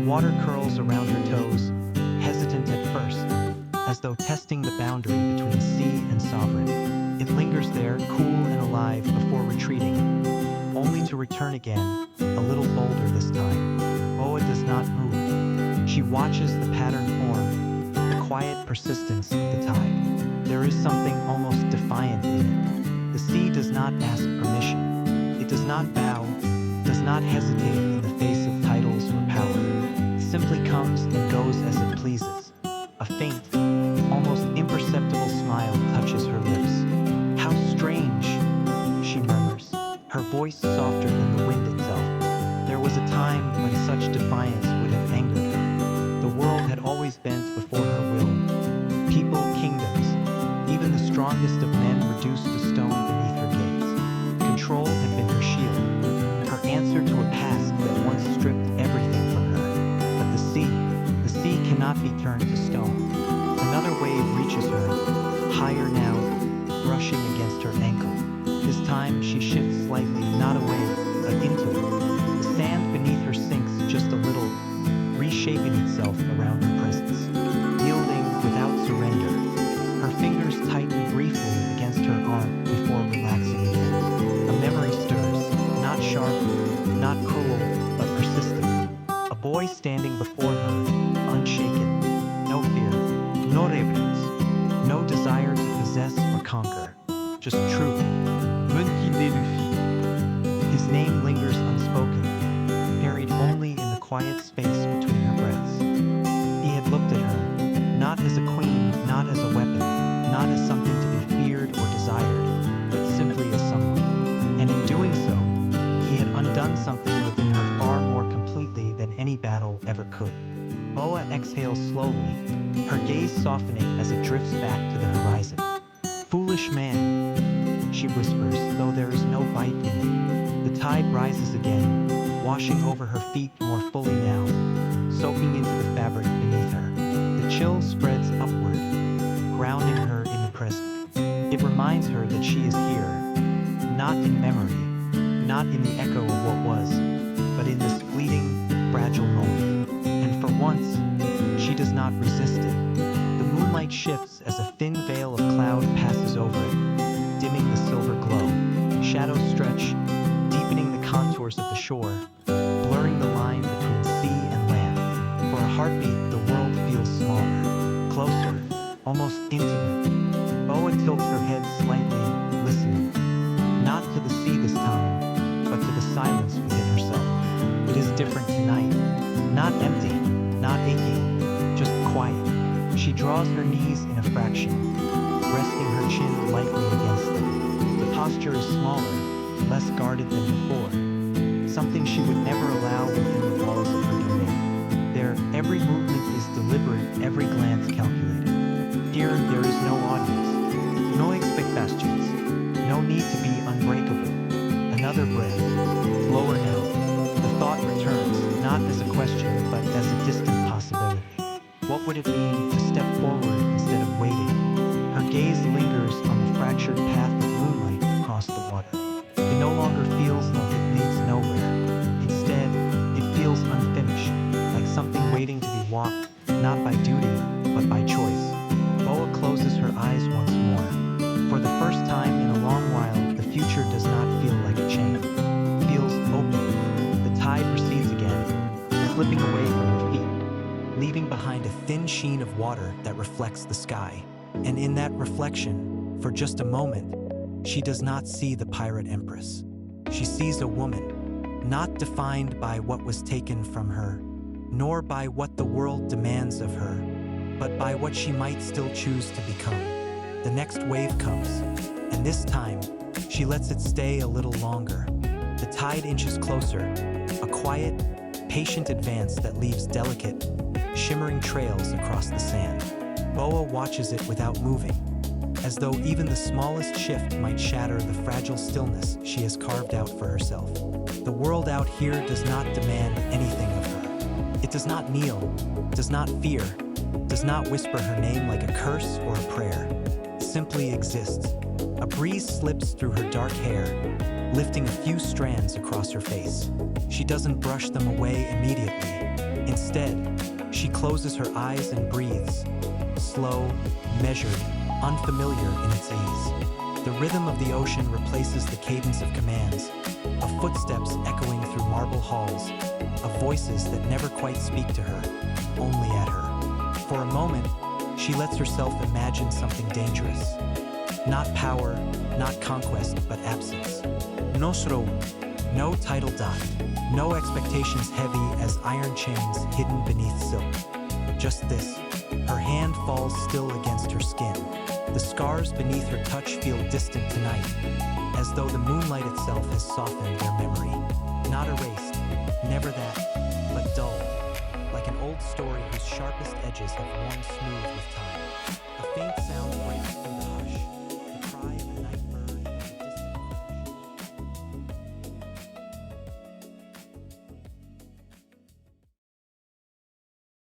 water curls around her toes, hesitant at first, as though testing the boundary between sea and sovereign. It lingers there, cool and alive, before retreating, only to return again, a little bolder this time. Boa does not move. She watches the pattern form, the quiet persistence of the tide. There is something almost defiant in it. The sea does not ask permission. It does not bow, does not hesitate in the face of titles or power. It simply comes and goes as it pleases. A faint, almost imperceptible smile touches her lips. "How strange," she murmurs, her voice softer than the wind itself. There was a time when such defiance would have angered her. The world had always bent before her will. People, kingdoms, even the strongest of men reduced to stone beneath her gaze. Control had been her shield, her answer to a past that once stripped everything from her. But the sea cannot be turned to stone. Another wave reaches her, higher now, brushing against her ankle. This time she shifts slightly, not away, but into it. The sand beneath her sinks just a little, reshaping itself around her presence. Yielding without surrender, her fingers tighten briefly against her arm before relaxing again. A memory stirs, not sharp, not cruel, but persistent. A boy standing before her, unshaken, no fear, no reverence, no desire to possess or conquer, just truth. His name lingers unspoken, buried only in the quiet space between her breaths. He had looked at her, not as a queen, not as a weapon, not as something to be feared or desired, but simply as someone. And in doing so, he had undone something within her far more completely than any battle ever could. Boa exhales slowly, her gaze softening as it drifts back to the horizon. "Foolish man," she whispers, though there is no bite in it. The tide rises again, washing over her feet more fully now, soaking into the fabric beneath her. The chill spreads upward, grounding her in the present. It reminds her that she is here, not in memory, not in the echo of what was, but in this fleeting, fragile moment. And for once, she does not resist it. The moonlight shifts as a thin veil of cloud passes over it, dimming the silver glow. Shadows stretch, deepening the contours of the shore, blurring the line between sea and land. For a heartbeat, the world feels smaller, closer, almost intimate. Boa tilts her head slightly, listening. Not to the sea this time, but to the silence within herself. It is different tonight. Not empty, not aching, just quiet. She draws her knees in a fraction, resting her chin lightly against them. The posture is smaller, less guarded than before, something she would never allow within the walls of her domain. There, every movement is deliberate, every glance calculated. Here, there is no audience, no expectations, no need to be unbreakable. Another breath, lower now. The thought returns, not as a question, but as a distant possibility. What would it mean to step forward instead of waiting? Her gaze lingers on the fractured path of moonlight across the water. It no longer feels like it leads nowhere. Instead, it feels unfinished, like something waiting to be walked, not by duty, but by choice. Boa closes her eyes once more. For the first time in a long while, the future does not feel like a chain. It feels open. The tide recedes again, slipping away from her feet, leaving behind a thin sheen of water that reflects the sky. And in that reflection, for just a moment, she does not see the Pirate Empress. She sees a woman, not defined by what was taken from her, nor by what the world demands of her, but by what she might still choose to become. The next wave comes, and this time, she lets it stay a little longer. The tide inches closer, a quiet, patient advance that leaves delicate, shimmering trails across the sand. Boa watches it without moving, as though even the smallest shift might shatter the fragile stillness she has carved out for herself. The world out here does not demand anything of her. It does not kneel, does not fear, does not whisper her name like a curse or a prayer. It simply exists. A breeze slips through her dark hair, lifting a few strands across her face. She doesn't brush them away immediately. Instead, she closes her eyes and breathes, slow, measured, unfamiliar in its ease. The rhythm of the ocean replaces the cadence of commands, of footsteps echoing through marble halls, of voices that never quite speak to her, only at her. For a moment, she lets herself imagine something dangerous. Not power, not conquest, but absence. No throne, no title dot, no expectations heavy as iron chains hidden beneath silk. Just this, her hand falls still against her skin. The scars beneath her touch feel distant tonight, as though the moonlight itself has softened their memory. Not erased, never that, but dulled, like an old story whose sharpest edges have worn smooth with time. A faint sound breaks through the hush.